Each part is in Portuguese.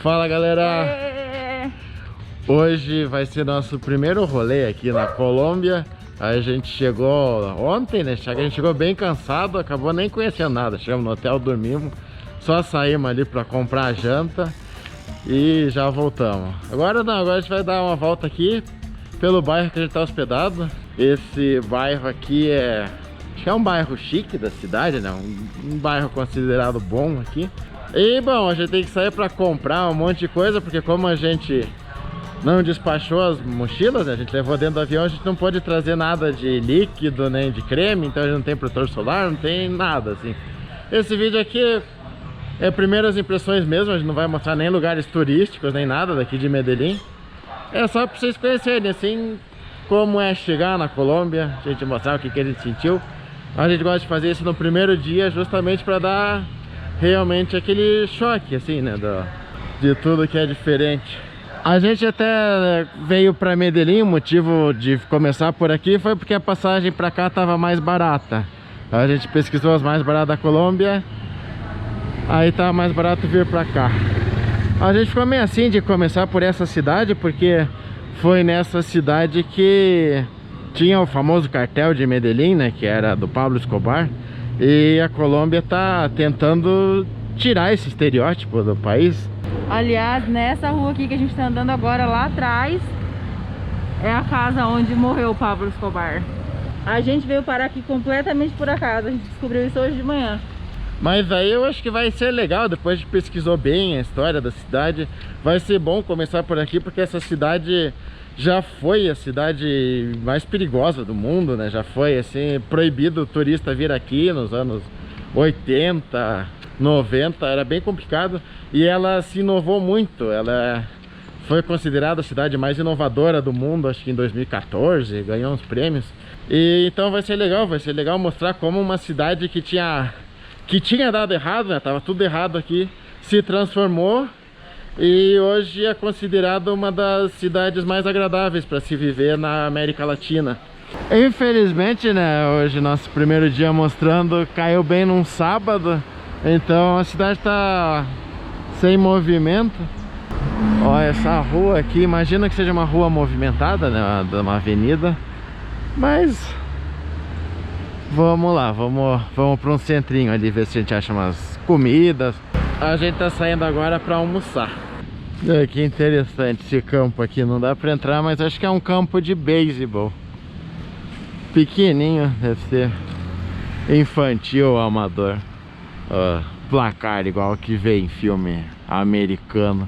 Fala, galera! Hoje vai ser nosso primeiro rolê aqui na Colômbia. A gente chegou ontem, né? A gente chegou bem cansado, acabou nem conhecendo nada. Chegamos no hotel, dormimos, só saímos ali pra comprar a janta e já voltamos. Agora não, agora a gente vai dar uma volta aqui pelo bairro que a gente tá hospedado. Esse bairro aqui acho que é um bairro chique da cidade, né? Um bairro considerado bom aqui. E bom, a gente tem que sair pra comprar um monte de coisa, porque como a gente não despachou as mochilas, né? A gente levou dentro do avião, a gente não pode trazer nada de líquido nem de creme, então a gente não tem protetor solar, não tem nada assim. Esse vídeo aqui é primeiras impressões mesmo, a gente não vai mostrar nem lugares turísticos, nem nada daqui de Medellín. É só pra vocês conhecerem assim como é chegar na Colômbia, a gente mostrar o que a gente sentiu. A gente gosta de fazer isso no primeiro dia justamente para dar realmente aquele choque assim, né, de tudo que é diferente. A gente até veio para Medellín, o motivo de começar por aqui foi porque a passagem para cá estava mais barata. A gente pesquisou as mais baratas da Colômbia, aí tava mais barato vir para cá. A gente ficou meio assim de começar por essa cidade, porque foi nessa cidade que tinha o famoso cartel de Medellín, né, que era do Pablo Escobar. E a Colômbia tá tentando tirar esse estereótipo do país. Aliás, nessa rua aqui que a gente tá andando agora, lá atrás, é a casa onde morreu o Pablo Escobar. A gente veio parar aqui completamente por acaso, a gente descobriu isso hoje de manhã. Mas aí eu acho que vai ser legal, depois que pesquisou bem a história da cidade, vai ser bom começar por aqui, porque essa cidade já foi a cidade mais perigosa do mundo, né? Já foi assim, proibido o turista vir aqui nos anos 80, 90, era bem complicado. E ela se inovou muito, ela foi considerada a cidade mais inovadora do mundo, acho que em 2014, ganhou uns prêmios. E então vai ser legal mostrar como uma cidade que tinha dado errado, né? Tava tudo errado aqui, se transformou e hoje é considerada uma das cidades mais agradáveis para se viver na América Latina. Infelizmente, né, hoje nosso primeiro dia mostrando caiu bem num sábado, então a cidade tá sem movimento. Olha essa rua aqui, imagina que seja uma rua movimentada, né, uma avenida, mas vamos lá, vamos para um centrinho ali ver se a gente acha umas comidas. A gente tá saindo agora para almoçar. Que interessante esse campo aqui, não dá para entrar, mas acho que é um campo de beisebol. Pequenininho, deve ser infantil ou amador. Placar igual que vê em filme americano.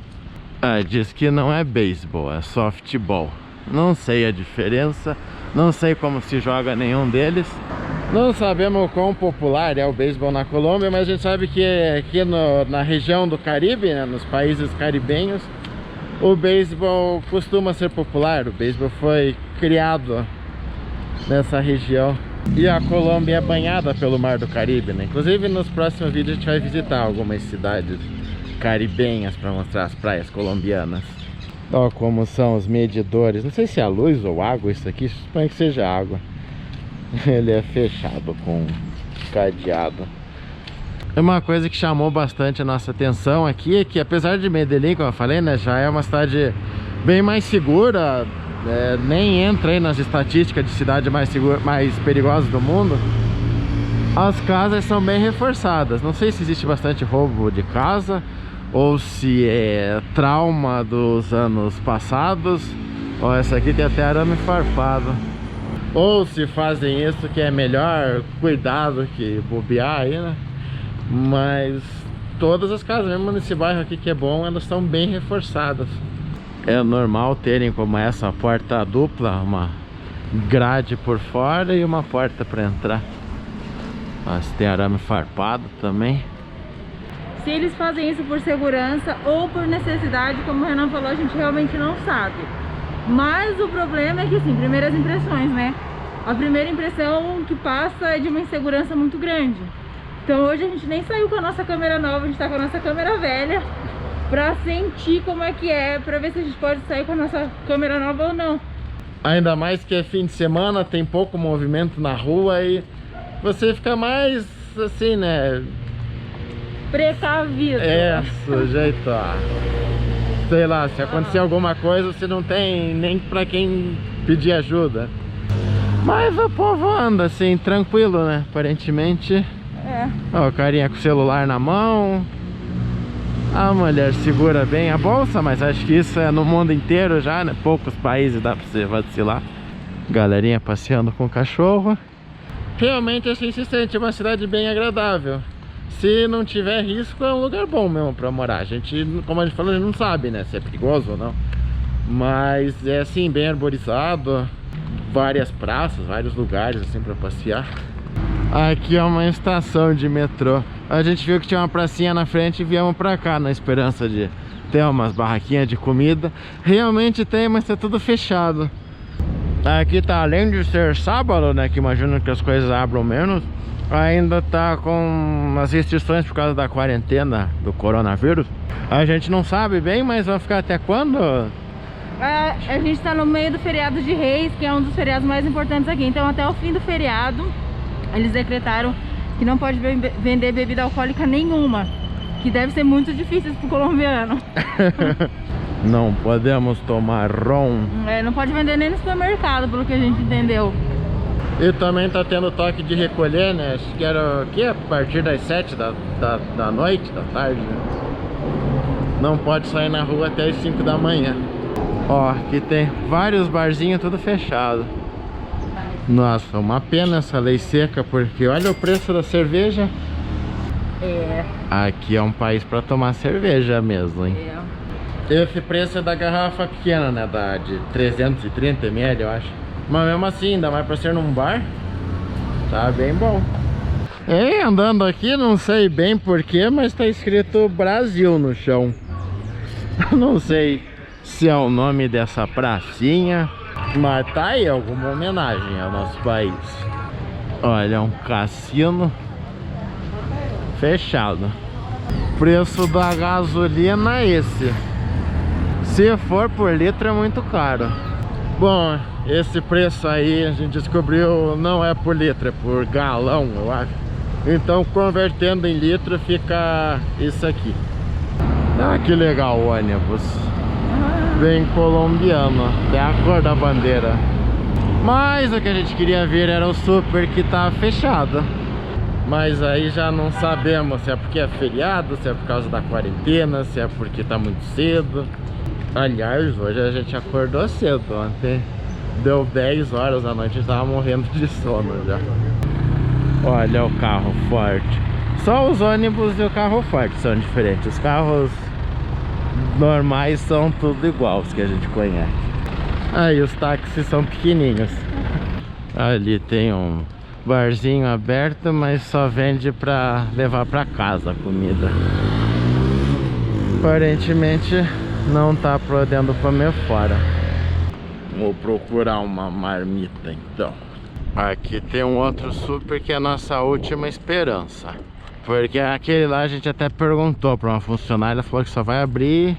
Diz que não é beisebol, é softball. Não sei a diferença, não sei como se joga nenhum deles. Não sabemos o quão popular é o beisebol na Colômbia, mas a gente sabe que aqui na região do Caribe, né, nos países caribenhos, o beisebol costuma ser popular. O beisebol foi criado nessa região. E a Colômbia é banhada pelo Mar do Caribe, né? Inclusive nos próximos vídeos a gente vai visitar algumas cidades caribenhas para mostrar as praias colombianas. Olha como são os medidores. Não sei se é luz ou água isso aqui, suponho que seja água. Ele é fechado com cadeado. Uma coisa que chamou bastante a nossa atenção aqui é que, apesar de Medellín, como eu falei, né, já é uma cidade bem mais segura, nem entra aí nas estatísticas de cidade mais perigosa do mundo. As casas são bem reforçadas. Não sei se existe bastante roubo de casa ou se é trauma dos anos passados. Ó, essa aqui tem até arame farpado. Ou se fazem isso que é melhor cuidado que bobear aí, né? Mas todas as casas, mesmo nesse bairro aqui que é bom, elas estão bem reforçadas. É normal terem como essa porta dupla, uma grade por fora e uma porta para entrar. Mas tem arame farpado também. Se eles fazem isso por segurança ou por necessidade, como o Renan falou, a gente realmente não sabe. Mas o problema é que, assim, primeiras impressões, né? A primeira impressão que passa é de uma insegurança muito grande. Então hoje a gente nem saiu com a nossa câmera nova, a gente tá com a nossa câmera velha pra sentir como é que é, pra ver se a gente pode sair com a nossa câmera nova ou não. Ainda mais que é fim de semana, tem pouco movimento na rua e você fica mais assim, né? Precavido. É, sujeito a sei lá, se acontecer alguma coisa, você não tem nem pra quem pedir ajuda. Mas o povo anda assim, tranquilo, né? Aparentemente. É. Ó, o carinha com o celular na mão. A mulher segura bem a bolsa, mas acho que isso é no mundo inteiro já, né? Poucos países dá pra você vacilar. Galerinha passeando com o cachorro. Realmente assim se sente uma cidade bem agradável. Se não tiver risco, é um lugar bom mesmo pra morar. A gente, como a gente falou, a gente não sabe, né, se é perigoso ou não. Mas é assim, bem arborizado. Várias praças, vários lugares assim pra passear. Aqui é uma estação de metrô. A gente viu que tinha uma pracinha na frente e viemos pra cá na esperança de ter umas barraquinhas de comida. Realmente tem, mas tá tudo fechado. Aqui tá, além de ser sábado, né, que imagino que as coisas abram menos, ainda tá com as restrições por causa da quarentena do coronavírus. A gente não sabe bem, mas vai ficar até quando? A gente tá no meio do feriado de Reis, que é um dos feriados mais importantes aqui. Então até o fim do feriado eles decretaram que não pode vender bebida alcoólica nenhuma, que deve ser muito difícil pro colombiano. Não podemos tomar rom. Não pode vender nem no supermercado, pelo que a gente entendeu. E também tá tendo toque de recolher, né? Acho que era o que? A partir das 7 da noite, da tarde, né? Não pode sair na rua até as 5 da manhã. Ó, aqui tem vários barzinhos tudo fechado. Nossa, uma pena essa lei seca, porque olha o preço da cerveja. Aqui é um país pra tomar cerveja mesmo, hein? Esse preço é da garrafa pequena, né? De 330 ml, eu acho. Mas mesmo assim, ainda mais pra ser num bar, tá bem bom. E andando aqui, não sei bem porquê, mas tá escrito Brasil no chão. Não sei se é o nome dessa pracinha, mas tá aí alguma homenagem ao nosso país. Olha, um cassino fechado. Preço da gasolina é esse. Se for por litro é muito caro. Bom, esse preço aí a gente descobriu não é por litro, é por galão, eu acho. Então convertendo em litro fica isso aqui. Ah, que legal o ônibus. Bem colombiano, até a cor da bandeira. Mas o que a gente queria ver era o super, que tá fechado. Mas aí já não sabemos se é porque é feriado, se é por causa da quarentena, se é porque tá muito cedo. Aliás, hoje a gente acordou cedo. Ontem deu 10 horas da noite e tava morrendo de sono já. Olha o carro forte. Só os ônibus e o carro forte são diferentes. Os carros normais são tudo igual, os que a gente conhece. Aí os táxis são pequenininhos. Ali tem um barzinho aberto, mas só vende pra levar pra casa a comida. Aparentemente não tá podendo comer fora. Vou procurar uma marmita então. Aqui tem um outro super que é a nossa última esperança. Porque aquele lá a gente até perguntou pra uma funcionária, ela falou que só vai abrir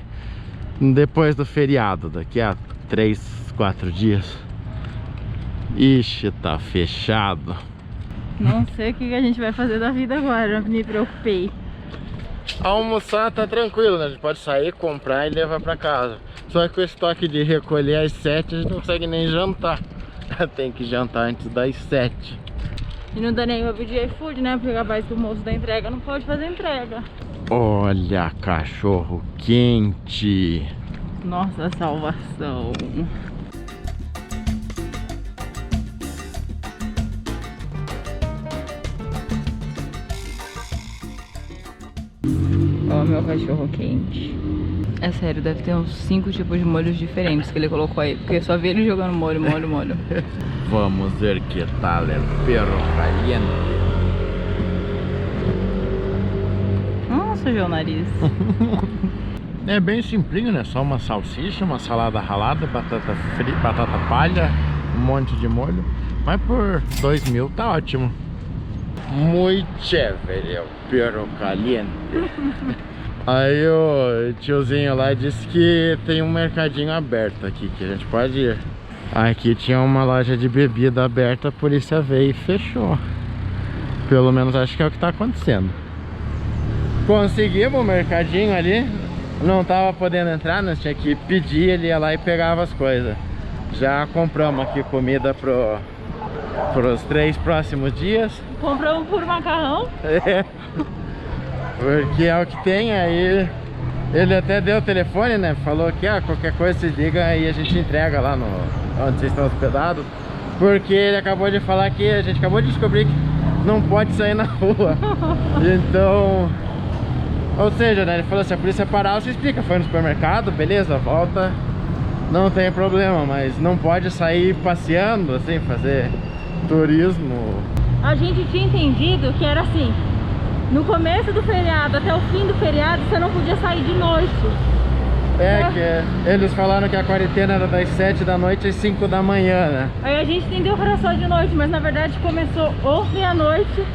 depois do feriado, daqui a 3, 4 dias. Ixi, tá fechado. Não sei o que a gente vai fazer da vida agora, me preocupei. Almoçar tá tranquilo, né? A gente pode sair, comprar e levar pra casa. Só que com esse toque de recolher às 7 a gente não consegue nem jantar. Tem que jantar antes das 7. E não dá nem pra pedir iFood, né? Porque capaz que o moço da entrega não pode fazer entrega. Olha, cachorro quente. Nossa salvação. Ó, meu cachorro quente. É sério, deve ter uns 5 tipos de molhos diferentes que ele colocou aí. Porque eu só vi ele jogando molho. Vamos ver que tal el perro caliente. Nossa, sujou o nariz. É bem simplinho, né? Só uma salsicha, uma salada ralada, batata frita, batata palha, um monte de molho. Mas por 2.000 tá ótimo. Muito chévere, é o perro caliente. Aí o tiozinho lá disse que tem um mercadinho aberto aqui, que a gente pode ir. Aqui tinha uma loja de bebida aberta, a polícia veio e fechou. Pelo menos acho que é o que tá acontecendo. Conseguimos o mercadinho ali. não tava podendo entrar, nós tinha que pedir, ele ia lá e pegava as coisas. Já compramos aqui comida pros 3 próximos dias. Compramos por macarrão. É, porque é o que tem. Aí ele até deu o telefone, né? Falou que qualquer coisa se liga e a gente entrega lá onde vocês estão hospedados. Porque ele acabou de falar que a gente acabou de descobrir que não pode sair na rua. Então, ou seja, né? Ele falou, se a polícia parar, você explica. Foi no supermercado, beleza, volta, não tem problema. Mas não pode sair passeando, assim, fazer turismo. A gente tinha entendido que era assim, no começo do feriado até o fim do feriado você não podia sair de noite. Que eles falaram que a quarentena era das 7 da noite às 5 da manhã, né? Aí a gente entendeu que era só de noite, mas na verdade começou ontem à noite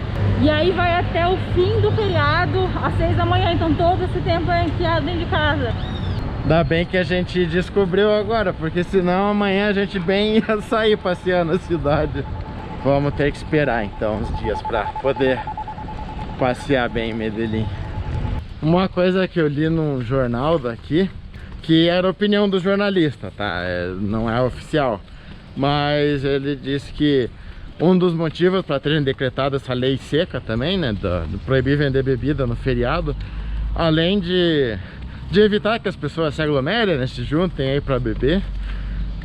e aí vai até o fim do feriado às 6 da manhã. Então todo esse tempo é enfiado dentro de casa. Ainda bem que a gente descobriu agora, porque senão amanhã a gente bem ia sair passeando na cidade. Vamos ter que esperar então uns dias pra poder passear bem em Medellín. Uma coisa que eu li num jornal daqui, que era a opinião do jornalista, tá? Não é oficial, mas ele disse que um dos motivos para terem decretado essa lei seca também, né, de proibir vender bebida no feriado, além de evitar que as pessoas se aglomerem, né, se juntem aí para beber,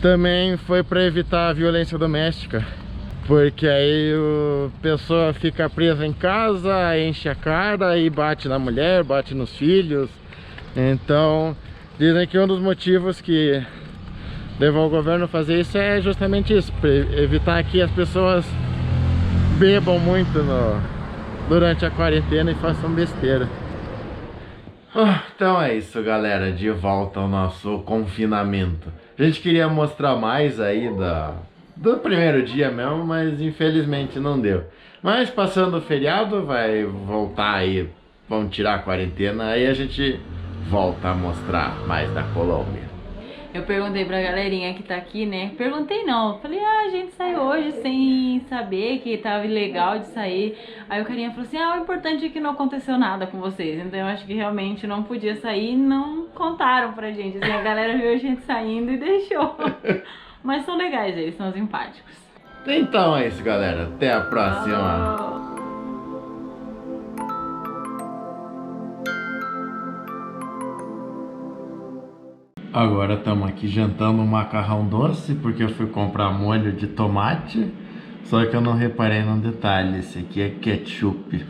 também foi para evitar a violência doméstica. Porque aí a pessoa fica presa em casa, enche a cara e bate na mulher, bate nos filhos. Então, dizem que um dos motivos que levou o governo a fazer isso é justamente isso, para evitar que as pessoas bebam muito durante a quarentena e façam besteira. Então é isso, galera, de volta ao nosso confinamento. A gente queria mostrar mais aí do primeiro dia mesmo, mas infelizmente não deu. Mas passando o feriado, vai voltar aí, vamos tirar a quarentena, aí a gente volta a mostrar mais da Colômbia. Eu perguntei pra galerinha que tá aqui, né? Perguntei não, falei, a gente saiu hoje sem saber que tava ilegal de sair. Aí o carinha falou assim, o importante é que não aconteceu nada com vocês. Então eu acho que realmente não podia sair e não contaram pra gente. Assim, a galera viu a gente saindo e deixou. Mas são legais, eles são simpáticos. Então é isso, galera. Até a próxima. Agora estamos aqui jantando um macarrão doce, porque eu fui comprar molho de tomate. Só que eu não reparei num detalhe, esse aqui é ketchup.